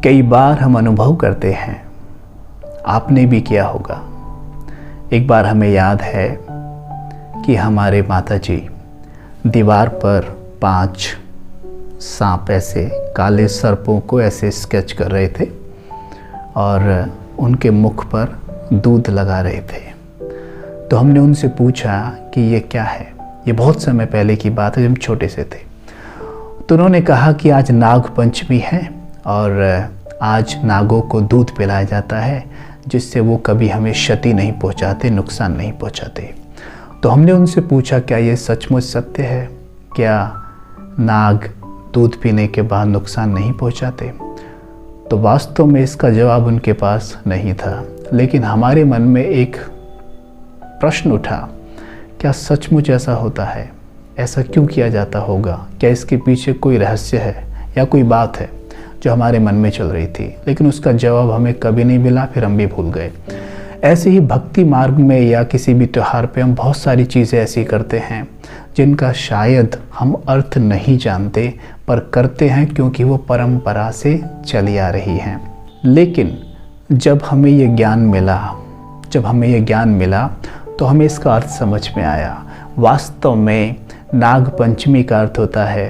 कई बार हम अनुभव करते हैं, आपने भी किया होगा। एक बार हमें याद है कि हमारे माताजी दीवार पर 5 सांप, ऐसे काले सर्पों को ऐसे स्केच कर रहे थे और उनके मुख पर दूध लगा रहे थे। तो हमने उनसे पूछा कि ये क्या है। ये बहुत समय पहले की बात है, जब हम छोटे से थे। तो उन्होंने कहा कि आज नाग पंचमी है और आज नागों को दूध पिलाया जाता है, जिससे वो कभी हमें क्षति नहीं पहुंचाते, नुकसान नहीं पहुंचाते। तो हमने उनसे पूछा, क्या ये सचमुच सत्य है? क्या नाग दूध पीने के बाद नुकसान नहीं पहुंचाते? तो वास्तव में इसका जवाब उनके पास नहीं था, लेकिन हमारे मन में एक प्रश्न उठा, क्या सचमुच ऐसा होता है? ऐसा क्यों किया जाता होगा? क्या इसके पीछे कोई रहस्य है या कोई बात है जो हमारे मन में चल रही थी? लेकिन उसका जवाब हमें कभी नहीं मिला, फिर हम भी भूल गए। ऐसे ही भक्ति मार्ग में या किसी भी त्यौहार पे हम बहुत सारी चीज़ें ऐसी करते हैं जिनका शायद हम अर्थ नहीं जानते, पर करते हैं क्योंकि वो परंपरा से चली आ रही हैं। लेकिन जब हमें ये ज्ञान मिला तो हमें इसका अर्थ समझ में आया। वास्तव में नाग पंचमी का अर्थ होता है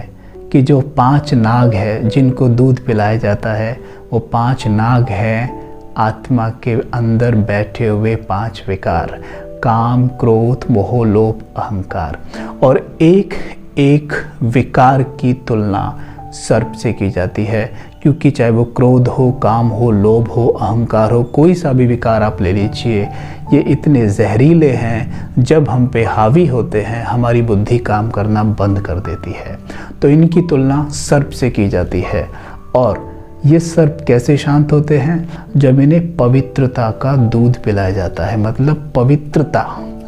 कि जो 5 नाग है जिनको दूध पिलाया जाता है, वो 5 नाग हैं आत्मा के अंदर बैठे हुए 5 विकार, काम, क्रोध, मोह, लोभ, अहंकार। और एक एक विकार की तुलना सर्प से की जाती है, क्योंकि चाहे वो क्रोध हो, काम हो, लोभ हो, अहंकार हो, कोई सा भी विकार आप ले लीजिए, ये इतने जहरीले हैं, जब हम पे हावी होते हैं हमारी बुद्धि काम करना बंद कर देती है। तो इनकी तुलना सर्प से की जाती है। और ये सर्प कैसे शांत होते हैं? जब इन्हें पवित्रता का दूध पिलाया जाता है, मतलब पवित्रता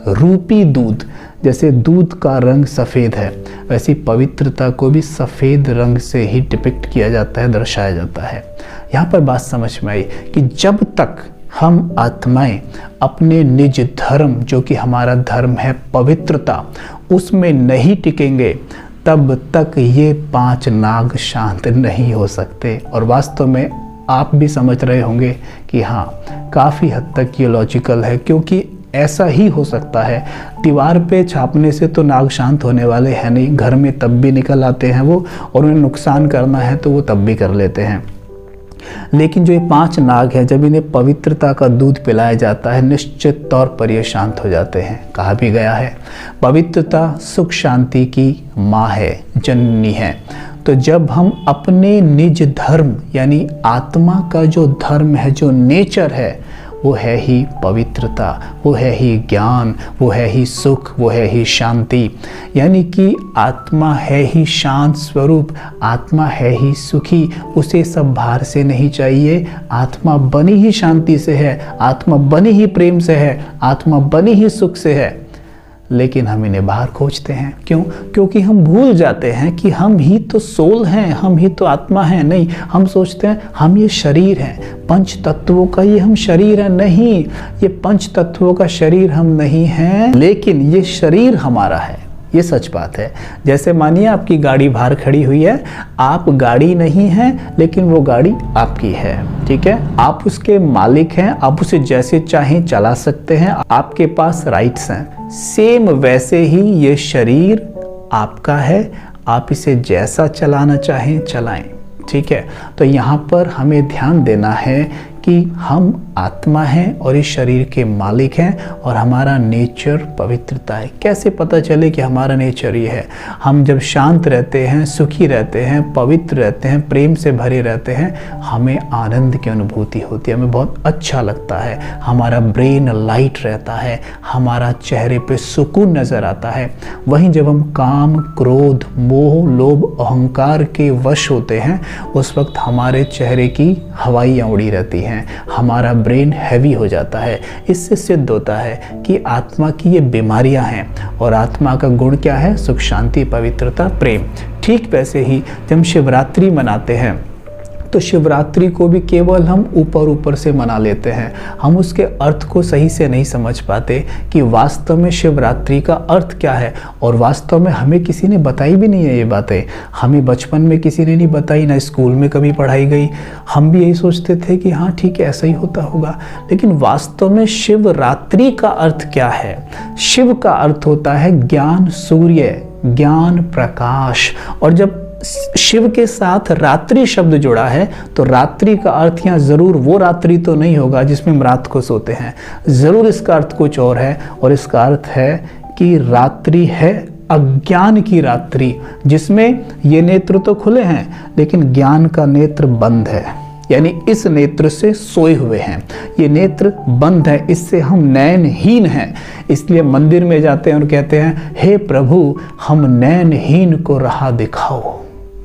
रूपी दूध। जैसे दूध का रंग सफ़ेद है, वैसी पवित्रता को भी सफ़ेद रंग से ही डिपिक्ट किया जाता है, दर्शाया जाता है। यहाँ पर बात समझ में आई कि जब तक हम आत्माएं अपने निज धर्म, जो कि हमारा धर्म है पवित्रता, उसमें नहीं टिकेंगे, तब तक ये 5 नाग शांत नहीं हो सकते। और वास्तव में आप भी समझ रहे होंगे कि हाँ, काफ़ी हद तक ये लॉजिकल है, क्योंकि ऐसा ही हो सकता है। दीवार पे छापने से तो नाग शांत होने वाले हैं नहीं, घर में तब भी निकल आते हैं वो, और उन्हें नुकसान करना है तो वो तब भी कर लेते हैं। लेकिन जो ये 5 नाग हैं, जब इन्हें पवित्रता का दूध पिलाया जाता है, निश्चित तौर पर ये शांत हो जाते हैं। कहा भी गया है, पवित्रता सुख शांति की माँ है, जननी है। तो जब हम अपने निज धर्म, यानी आत्मा का जो धर्म है, जो नेचर है, वो है ही पवित्रता, वो है ही ज्ञान, वो है ही सुख, वो है ही शांति। यानी कि आत्मा है ही शांत स्वरूप, आत्मा है ही सुखी। उसे सब भार से नहीं चाहिए। आत्मा बनी ही शांति से है, आत्मा बनी ही प्रेम से है, आत्मा बनी ही सुख से है। लेकिन हम इन्हें बाहर खोजते हैं। क्यों? क्योंकि हम भूल जाते हैं कि हम ही तो सोल हैं, हम ही तो आत्मा हैं। नहीं, हम सोचते हैं हम ये शरीर हैं, 5 तत्वों का ये हम शरीर है। नहीं, ये 5 तत्वों का शरीर हम नहीं हैं, लेकिन ये शरीर हमारा है। ये सच बात है। जैसे मानिए आपकी गाड़ी बाहर खड़ी हुई है, आप गाड़ी नहीं हैं, लेकिन वो गाड़ी आपकी है। ठीक है, आप उसके मालिक हैं, आप उसे जैसे चाहें चला सकते हैं, आपके पास राइट्स हैं। सेम वैसे ही ये शरीर आपका है, आप इसे जैसा चलाना चाहें चलाएं। ठीक है, तो यहाँ पर हमें ध्यान देना है कि हम आत्मा हैं और इस शरीर के मालिक हैं, और हमारा नेचर पवित्रता है। कैसे पता चले कि हमारा नेचर ये है? हम जब शांत रहते हैं, सुखी रहते हैं, पवित्र रहते हैं, प्रेम से भरे रहते हैं, हमें आनंद की अनुभूति होती है, हमें बहुत अच्छा लगता है, हमारा ब्रेन लाइट रहता है, हमारा चेहरे पे सुकून नज़र आता है। वहीं जब हम काम, क्रोध, मोह, लोभ, अहंकार के वश होते हैं, उस वक्त हमारे चेहरे की हवाइयाँ उड़ी रहती हैं, हमारा ब्रेन हैवी हो जाता है। इससे सिद्ध होता है कि आत्मा की ये बीमारियां हैं, और आत्मा का गुण क्या है? सुख, शांति, पवित्रता, प्रेम। ठीक वैसे ही जब शिवरात्रि मनाते हैं तो शिवरात्रि को भी केवल हम ऊपर ऊपर से मना लेते हैं, हम उसके अर्थ को सही से नहीं समझ पाते कि वास्तव में शिवरात्रि का अर्थ क्या है। और वास्तव में हमें किसी ने बताई भी नहीं है ये बातें, हमें बचपन में किसी ने नहीं बताई, ना स्कूल में कभी पढ़ाई गई। हम भी यही सोचते थे कि हाँ ठीक है ऐसा ही होता होगा, लेकिन वास्तव में शिवरात्रि का अर्थ क्या है? शिव का अर्थ होता है ज्ञान सूर्य, ज्ञान प्रकाश। और जब शिव के साथ रात्रि शब्द जुड़ा है तो रात्रि का अर्थ यहाँ जरूर वो रात्रि तो नहीं होगा जिसमें हम रात को सोते हैं, जरूर इसका अर्थ कुछ और है। और इसका अर्थ है कि रात्रि है अज्ञान की रात्रि, जिसमें ये नेत्र तो खुले हैं लेकिन ज्ञान का नेत्र बंद है, यानी इस नेत्र से सोए हुए हैं, ये नेत्र बंद है, इससे हम नयनहीन हैं। इसलिए मंदिर में जाते हैं और कहते हैं हे प्रभु हम नयनहीन को राह दिखाओ,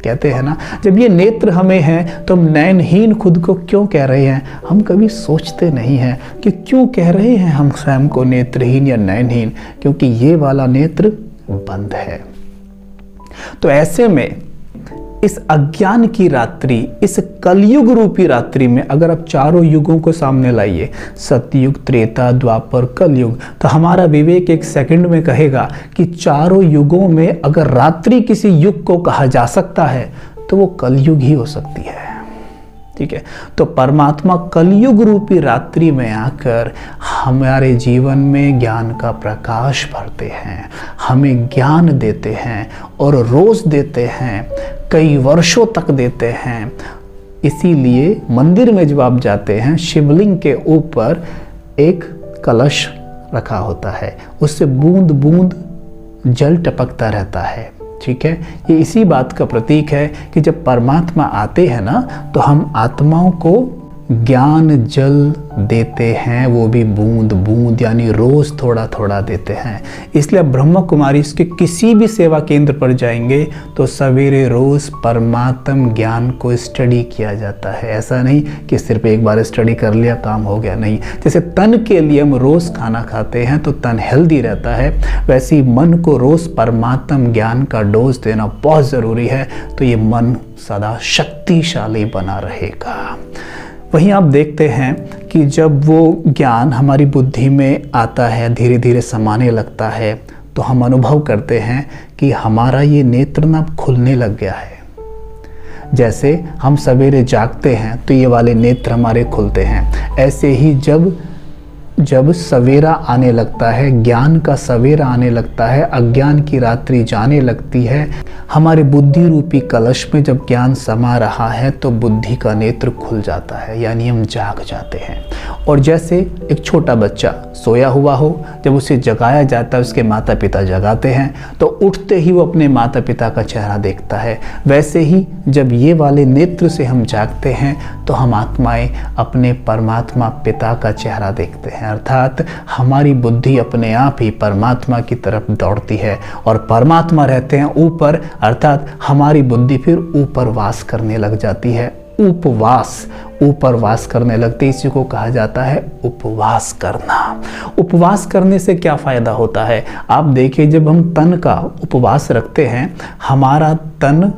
कहते हैं ना। जब ये नेत्र हमें हैं तो हम नयनहीन खुद को क्यों कह रहे हैं? हम कभी सोचते नहीं हैं कि क्यों कह रहे हैं हम स्वयं को नेत्रहीन या नयनहीन, क्योंकि ये वाला नेत्र बंद है। तो ऐसे में इस अज्ञान की रात्रि, इस कलयुग रूपी रात्रि में अगर आप चारों युगों को सामने लाइए, सतयुग, त्रेता, द्वापर, कलयुग, तो हमारा विवेक एक सेकंड में कहेगा कि चारों युगों में अगर रात्रि किसी युग को कहा जा सकता है तो वो कलयुग ही हो सकती है। ठीक है, तो परमात्मा कलयुग रूपी रात्रि में आकर हमारे जीवन में ज्ञान का प्रकाश भरते हैं, हमें ज्ञान देते हैं और रोज देते हैं, कई वर्षों तक देते हैं। इसीलिए मंदिर में जब आप जाते हैं शिवलिंग के ऊपर एक कलश रखा होता है, उससे बूंद बूंद जल टपकता रहता है। ठीक है, ये इसी बात का प्रतीक है कि जब परमात्मा आते हैं ना तो हम आत्माओं को ज्ञान जल देते हैं, वो भी बूंद बूंद, यानी रोज थोड़ा थोड़ा देते हैं। इसलिए ब्रह्मा कुमारी इसके किसी भी सेवा केंद्र पर जाएंगे तो सवेरे रोज परमात्म ज्ञान को स्टडी किया जाता है। ऐसा नहीं कि सिर्फ एक बार स्टडी कर लिया काम हो गया, नहीं। जैसे तन के लिए हम रोज खाना खाते हैं तो तन हेल्दी रहता है, वैसे ही मन को रोज परमात्म ज्ञान का डोज देना बहुत ज़रूरी है, तो ये मन सदा शक्तिशाली बना रहेगा। वहीं आप देखते हैं कि जब वो ज्ञान हमारी बुद्धि में आता है, धीरे धीरे समाने लगता है, तो हम अनुभव करते हैं कि हमारा ये नेत्र ना खुलने लग गया है। जैसे हम सवेरे जागते हैं तो ये वाले नेत्र हमारे खुलते हैं, ऐसे ही जब सवेरा आने लगता है, ज्ञान का सवेरा आने लगता है, अज्ञान की रात्रि जाने लगती है, हमारे बुद्धि रूपी कलश में जब ज्ञान समा रहा है तो बुद्धि का नेत्र खुल जाता है, यानी हम जाग जाते हैं। और जैसे एक छोटा बच्चा सोया हुआ हो, जब उसे जगाया जाता है, उसके माता पिता जगाते हैं, तो उठते ही वो अपने माता पिता का चेहरा देखता है। वैसे ही जब ये वाले नेत्र से हम जागते हैं तो हम आत्माएं अपने परमात्मा पिता का चेहरा देखते हैं, अर्थात हमारी बुद्धि अपने आप ही परमात्मा की तरफ दौड़ती है और परमात्मा रहते हैं ऊपर, अर्थात हमारी बुद्धि फिर ऊपर वास करने लग जाती है। उपवास, ऊपर वास करने लगते, इसी को कहा जाता है उपवास करना। उपवास करने से क्या फायदा होता है? आप देखिए, जब हम तन का उपवास रखते हैं हमारा तन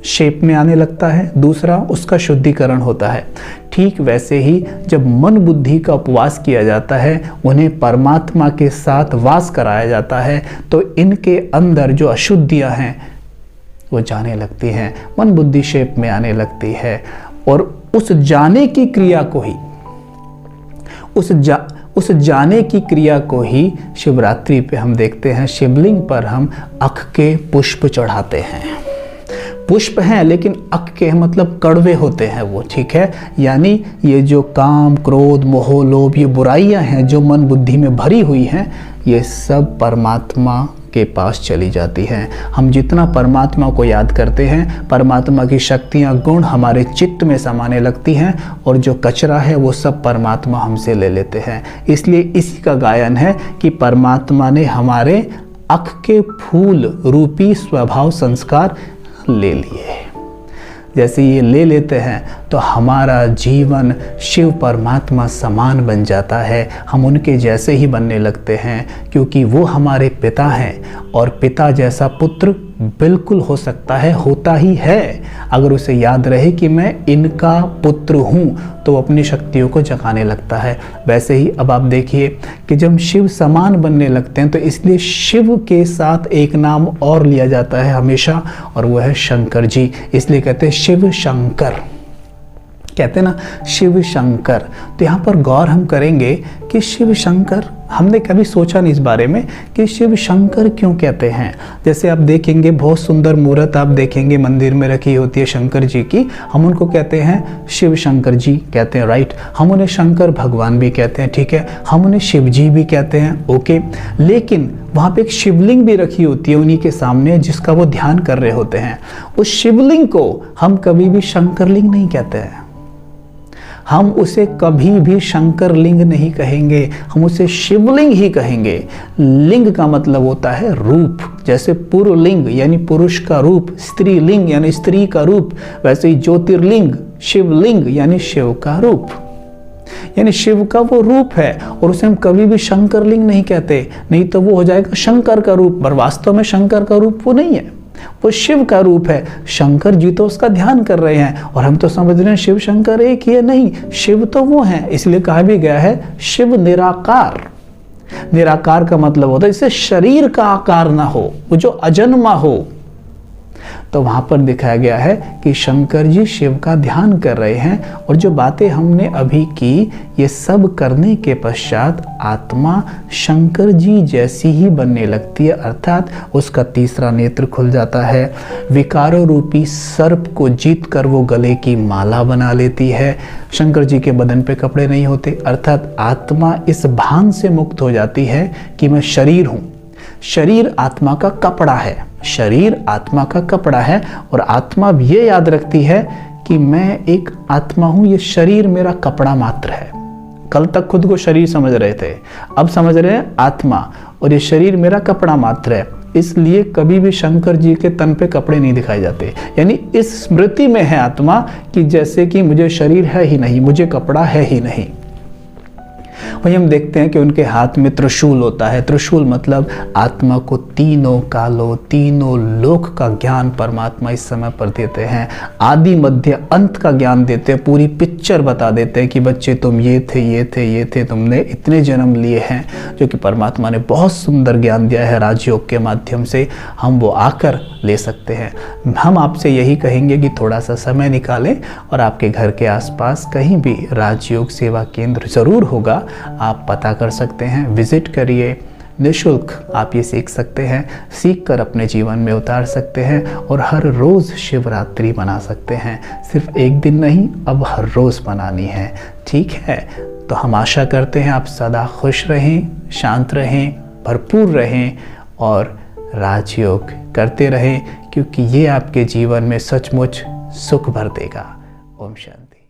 शेप में आने लगता है, दूसरा उसका शुद्धिकरण होता है। ठीक वैसे ही जब मन बुद्धि का उपवास किया जाता है, उन्हें परमात्मा के साथ वास कराया जाता है, तो इनके अंदर जो अशुद्धियां हैं वो जाने लगती हैं, मन बुद्धि शेप में आने लगती है। और उस जाने की क्रिया को ही उस जाने की क्रिया को ही शिवरात्रि पे हम देखते हैं, शिवलिंग पर हम अख के पुष्प चढ़ाते हैं। पुष्प हैं लेकिन अक के मतलब कड़वे होते हैं वो, ठीक है। यानी ये जो काम, क्रोध, मोह, लोभ, ये बुराइयां हैं जो मन बुद्धि में भरी हुई हैं, ये सब परमात्मा के पास चली जाती हैं। हम जितना परमात्मा को याद करते हैं, परमात्मा की शक्तियां, गुण हमारे चित्त में समाने लगती हैं और जो कचरा है वो सब परमात्मा हमसे ले लेते हैं। इसलिए इसी का गायन है कि परमात्मा ने हमारे अख के फूल रूपी स्वभाव संस्कार ले लिए। जैसे ये ले लेते हैं तो हमारा जीवन शिव परमात्मा समान बन जाता है, हम उनके जैसे ही बनने लगते हैं, क्योंकि वो हमारे पिता हैं और पिता जैसा पुत्र बिल्कुल हो सकता है, होता ही है। अगर उसे याद रहे कि मैं इनका पुत्र हूँ तो अपनी शक्तियों को जगाने लगता है। वैसे ही अब आप देखिए कि जब शिव समान बनने लगते हैं तो इसलिए शिव के साथ एक नाम और लिया जाता है हमेशा, और वो है शंकर जी। इसलिए कहते हैं शिव शंकर, कहते हैं ना शिव शंकर। तो यहाँ पर गौर हम करेंगे कि शिव शंकर, हमने कभी सोचा नहीं इस बारे में कि शिव शंकर क्यों कहते हैं। जैसे आप देखेंगे बहुत सुंदर मूर्त आप देखेंगे मंदिर में रखी होती है शंकर जी की, हम उनको कहते हैं शिव शंकर जी कहते हैं, राइट। हम उन्हें शंकर भगवान भी कहते हैं, ठीक है। हम उन्हें शिव जी भी कहते हैं, ओके। लेकिन वहाँ पे एक शिवलिंग भी रखी होती है उन्हीं के सामने जिसका वो ध्यान कर रहे होते हैं। उस शिवलिंग को हम कभी भी शंकरलिंग नहीं कहते हैं, हम उसे कभी भी शंकरलिंग नहीं कहेंगे, हम उसे शिवलिंग ही कहेंगे। लिंग का मतलब होता है रूप, जैसे पुरुलिंग यानी पुरुष का रूप, स्त्रीलिंग यानी स्त्री का रूप, वैसे ही ज्योतिर्लिंग शिवलिंग यानी शिव का रूप, यानी शिव का वो रूप है। और उसे हम कभी भी शंकरलिंग नहीं कहते, नहीं तो वो हो जाएगा शंकर का रूप, पर वास्तव में शंकर का रूप वो नहीं है, वो शिव का रूप है। शंकर जी तो उसका ध्यान कर रहे हैं और हम तो समझ रहे हैं शिव शंकर एक ही है, नहीं, शिव तो वो है। इसलिए कहा भी गया है शिव निराकार। निराकार का मतलब होता है इससे शरीर का आकार ना हो, वो जो अजन्मा हो। तो वहां पर दिखाया गया है कि शंकर जी शिव का ध्यान कर रहे हैं, और जो बातें हमने अभी की ये सब करने के पश्चात आत्मा शंकर जी जैसी ही बनने लगती है, अर्थात उसका तीसरा नेत्र खुल जाता है, विकारों रूपी सर्प को जीत कर वो गले की माला बना लेती है। शंकर जी के बदन पे कपड़े नहीं होते, अर्थात आत्मा इस भान से मुक्त हो जाती है कि मैं शरीर हूँ। शरीर आत्मा का कपड़ा है, शरीर आत्मा का कपड़ा है, और आत्मा भी ये याद रखती है कि मैं एक आत्मा हूं, ये शरीर मेरा कपड़ा मात्र है। कल तक खुद को शरीर समझ रहे थे, अब समझ रहे हैं आत्मा, और ये शरीर मेरा कपड़ा मात्र है। इसलिए कभी भी शंकर जी के तन पे कपड़े नहीं दिखाए जाते, यानी इस स्मृति में है आत्मा कि जैसे कि मुझे शरीर है ही नहीं, मुझे कपड़ा है ही नहीं। वहीं हम देखते हैं कि उनके हाथ में त्रिशूल होता है। त्रिशूल मतलब आत्मा को तीनों कालों तीनों लोक का ज्ञान परमात्मा इस समय पर देते हैं, आदि मध्य अंत का ज्ञान देते हैं, पूरी पिक्चर बता देते हैं कि बच्चे तुम ये थे ये थे ये थे, तुमने इतने जन्म लिए हैं, जो कि परमात्मा ने बहुत सुंदर ज्ञान दिया है राजयोग के माध्यम से, हम वो आकर ले सकते हैं। हम आपसे यही कहेंगे कि थोड़ा सा समय निकालें और आपके घर के आसपास कहीं भी राजयोग सेवा केंद्र ज़रूर होगा, आप पता कर सकते हैं, विजिट करिए, निःशुल्क आप ये सीख सकते हैं, सीख कर अपने जीवन में उतार सकते हैं, और हर रोज़ शिवरात्रि मना सकते हैं। सिर्फ एक दिन नहीं, अब हर रोज़ मनानी है, ठीक है। तो हम आशा करते हैं आप सदा खुश रहें, शांत रहें, भरपूर रहें और राजयोग करते रहें, क्योंकि ये आपके जीवन में सचमुच सुख भर देगा। ओम शांति।